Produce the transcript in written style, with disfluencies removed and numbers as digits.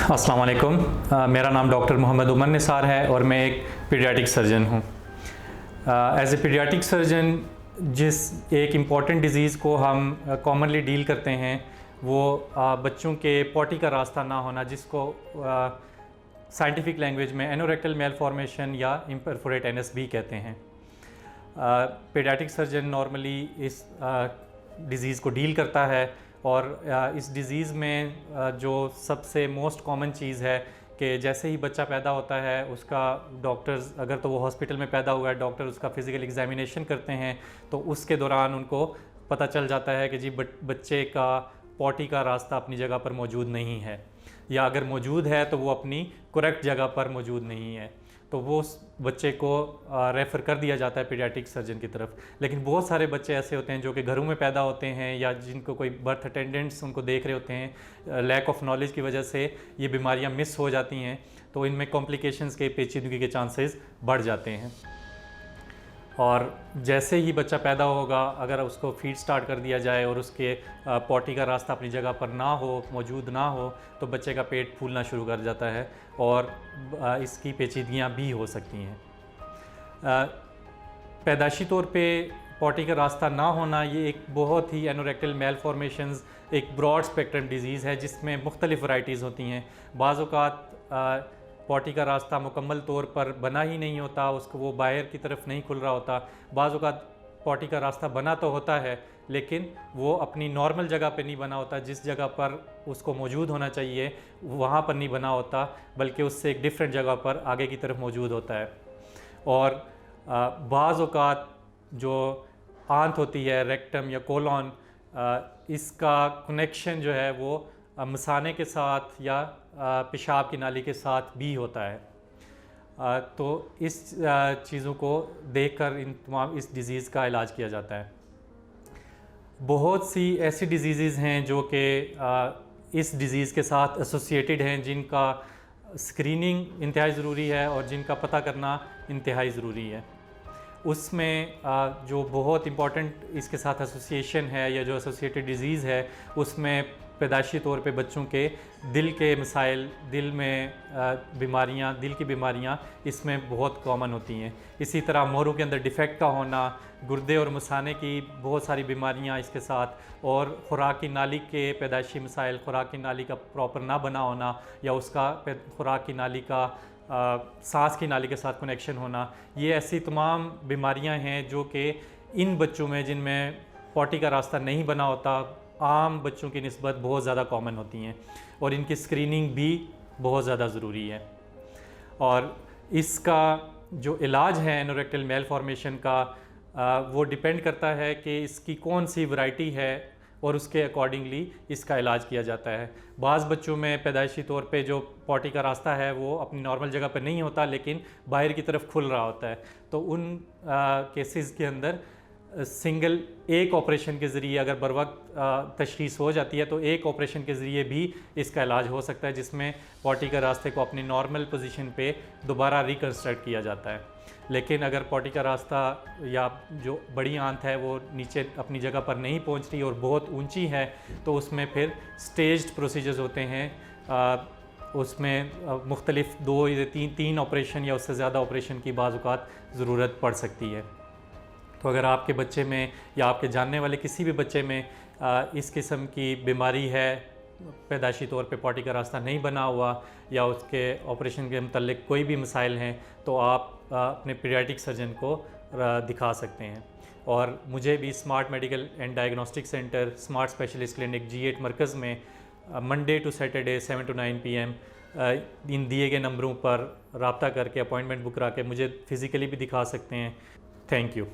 अस्सलाम वालेकुम। मेरा नाम डॉक्टर मोहम्मद उमर निसार है और मैं एक पीडियाट्रिक सर्जन हूँ। एज ए पीडियाट्रिक सर्जन जिस एक इम्पॉर्टेंट डिज़ीज़ को हम कॉमनली डील करते हैं वो बच्चों के पॉटी का रास्ता ना होना, जिसको साइंटिफिक लैंग्वेज में एनोरेक्टल मेलफॉर्मेशन या इम्परफोरेट एनएस भी कहते हैं। पीडियाट्रिक सर्जन नॉर्मली इस डिज़ीज़ को डील करता है और इस डिज़ीज़ में जो सबसे मोस्ट कॉमन चीज़ है कि जैसे ही बच्चा पैदा होता है उसका डॉक्टर्स, अगर तो वो हॉस्पिटल में पैदा हुआ है, डॉक्टर उसका फ़िज़िकल एग्जामिनेशन करते हैं तो उसके दौरान उनको पता चल जाता है कि जी बच्चे का पॉटी का रास्ता अपनी जगह पर मौजूद नहीं है, या अगर मौजूद है तो वो अपनी करेक्ट जगह पर मौजूद नहीं है, तो वो उस बच्चे को रेफ़र कर दिया जाता है पीडियाट्रिक सर्जन की तरफ। लेकिन बहुत सारे बच्चे ऐसे होते हैं जो कि घरों में पैदा होते हैं या जिनको कोई बर्थ अटेंडेंट्स उनको देख रहे होते हैं, लैक ऑफ नॉलेज की वजह से ये बीमारियां मिस हो जाती हैं, तो इनमें कॉम्प्लिकेशंस के, पेचीदगी के चांसेस बढ़ जाते हैं। और जैसे ही बच्चा पैदा होगा, अगर उसको फीड स्टार्ट कर दिया जाए और उसके पॉटी का रास्ता अपनी जगह पर ना हो, मौजूद ना हो, तो बच्चे का पेट फूलना शुरू कर जाता है और इसकी पेचीदगियाँ भी हो सकती हैं। पैदाशी तौर पे पॉटी का रास्ता ना होना ये एक बहुत ही एनोरेक्टल मेलफॉर्मेशंस एक ब्रॉड स्पेक्ट्रम डिज़ीज़ है जिसमें मुख्तलिफ वैराइटीज़ होती हैं। बाज़ औक़ात पॉटी का रास्ता मुकम्मल तौर पर बना ही नहीं होता, उसको वो बाहर की तरफ नहीं खुल रहा होता। बाज़ औक़ात पॉटी का रास्ता बना तो होता है लेकिन वो अपनी नॉर्मल जगह पे नहीं बना होता, जिस जगह पर उसको मौजूद होना चाहिए वहाँ पर नहीं बना होता, बल्कि उससे एक डिफरेंट जगह पर आगे की तरफ मौजूद होता है। और बाज़ औक़ात जो आंत होती है, रेक्टम या कोलॉन, इसका कनेक्शन जो है वो मसाने के साथ या पेशाब की नाली के साथ भी होता है। तो इस चीज़ों को देखकर इस डिज़ीज़ का इलाज किया जाता है। बहुत सी ऐसी डिजीज़ हैं जो कि इस डिज़ीज़ के साथ एसोसिएटेड हैं, जिनका स्क्रीनिंग इंतहाई ज़रूरी है और जिनका पता करना इंतहाई ज़रूरी है। उसमें जो बहुत इम्पॉर्टेंट इसके साथ एसोसिएशन है या जो एसोसिएटेड डिज़ीज़ है, उसमें पैदाशी तौर पे बच्चों के दिल के मसाइल, दिल में बीमारियां, दिल की बीमारियां इसमें बहुत कॉमन होती हैं। इसी तरह मोरों के अंदर डिफेक्ट का होना, गुर्दे और मसाने की बहुत सारी बीमारियां इसके साथ, और खुराक की नाली के पैदाशी मसाइल, खुराक की नाली का प्रॉपर ना बना होना या उसका खुराक की नाली का सांस की नाली के साथ कनेक्शन होना, ये ऐसी तमाम बीमारियां हैं जो कि इन बच्चों में जिनमें पॉटी का रास्ता नहीं बना होता, आम बच्चों की निस्बत बहुत ज़्यादा कॉमन होती हैं और इनकी स्क्रीनिंग भी बहुत ज़्यादा ज़रूरी है। और इसका जो इलाज है एनोरेक्टल मेलफॉर्मेशन का, वो डिपेंड करता है कि इसकी कौन सी वैरायटी है और उसके अकॉर्डिंगली इसका इलाज किया जाता है। बाज़ बच्चों में पैदाइशी तौर पे जो पॉटी का रास्ता है वो अपनी नॉर्मल जगह पर नहीं होता लेकिन बाहर की तरफ खुल रहा होता है, तो उन केसेस के अंदर सिंगल एक ऑपरेशन के ज़रिए अगर बर वक्त तशख़ीस हो जाती है तो एक ऑपरेशन के ज़रिए भी इसका इलाज हो सकता है, जिसमें पॉटी के रास्ते को अपनी नॉर्मल पोजीशन पे दोबारा रिकन्स्ट्रक्ट किया जाता है। लेकिन अगर पॉटी का रास्ता या जो बड़ी आंत है वो नीचे अपनी जगह पर नहीं पहुंच रही और बहुत ऊंची है, तो उसमें फिर स्टेज्ड प्रोसीजर्स होते हैं। उसमें मुख्तलिफ 2 या 3 ऑपरेशन या उससे ज़्यादा ऑपरेशन की बाज़ औक़ात ज़रूरत पड़ सकती है। तो अगर आपके बच्चे में या आपके जानने वाले किसी भी बच्चे में इस किस्म की बीमारी है, पैदाशी तौर पे पॉटी का रास्ता नहीं बना हुआ या उसके ऑपरेशन के मतलब कोई भी मसाइल हैं, तो आप अपने पीडियाट्रिक सर्जन को दिखा सकते हैं। और मुझे भी smart medical and diagnostic centre, smart specialist clinic G8 मरकज़ में Monday to Saturday 7 to 9 PM इन दिए गए नंबरों पर रब्ता करके अपॉइंटमेंट बुक करा के मुझे फ़िज़िकली भी दिखा सकते हैं। Thank you.